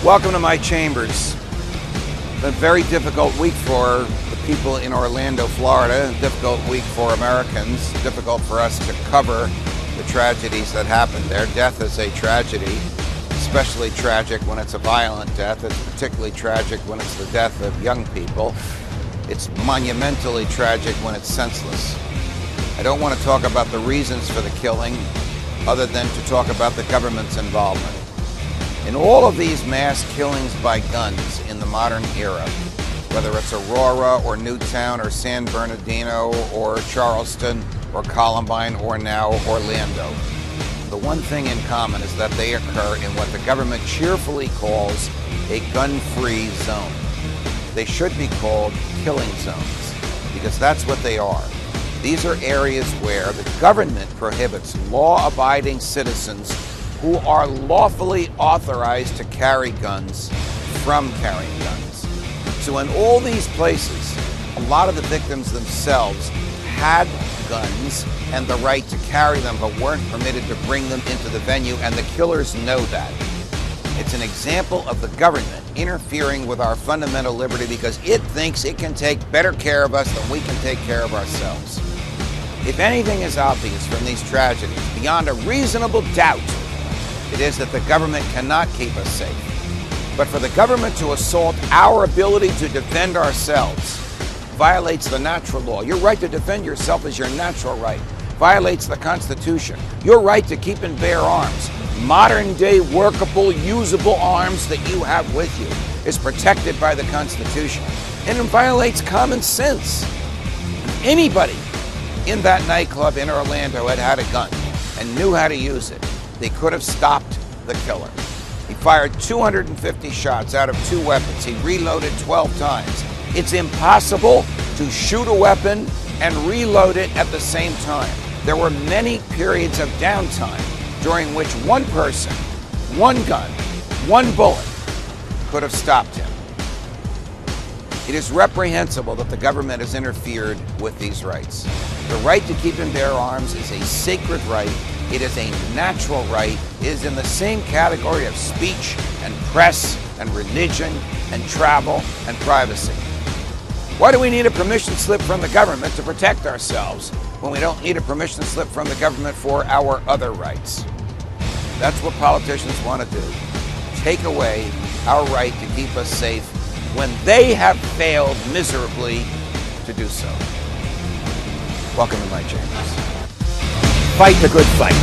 Welcome to my chambers. It's a very difficult week for the people in Orlando, Florida. A difficult week for Americans. Difficult for us to cover the tragedies that happened there. Death is a tragedy, especially tragic when it's a violent death. It's particularly tragic when it's the death of young people. It's monumentally tragic when it's senseless. I don't want to talk about the reasons for the killing other than to talk about the government's involvement. In all of these mass killings by guns in the modern era, whether it's Aurora or Newtown or San Bernardino or Charleston or Columbine or now Orlando, the one thing in common is that they occur in what the government cheerfully calls a gun-free zone. They should be called killing zones because that's what they are. These are areas where the government prohibits law-abiding citizens who are lawfully authorized to carry guns from carrying guns. So in all these places, a lot of the victims themselves had guns and the right to carry them, but weren't permitted to bring them into the venue, and the killers know that. It's an example of the government interfering with our fundamental liberty because it thinks it can take better care of us than we can take care of ourselves. If anything is obvious from these tragedies, beyond a reasonable doubt, it is that the government cannot keep us safe. But for the government to assault our ability to defend ourselves violates the natural law. Your right to defend yourself is your natural right. Violates the Constitution. Your right to keep and bear arms, modern-day workable, usable arms that you have with you, is protected by the Constitution. And it violates common sense. Anybody in that nightclub in Orlando had a gun and knew how to use it, they could have stopped the killer. He fired 250 shots out of 2 weapons. He reloaded 12 times. It's impossible to shoot a weapon and reload it at the same time. There were many periods of downtime during which one person, one gun, one bullet could have stopped him. It is reprehensible that the government has interfered with these rights. The right to keep and bear arms is a sacred right. It is a natural right. It is in the same category of speech and press and religion and travel and privacy. Why do we need a permission slip from the government to protect ourselves when we don't need a permission slip from the government for our other rights? That's what politicians want to do. Take away our right to keep us safe when they have failed miserably to do so. Welcome to my chambers. Fight the good fight.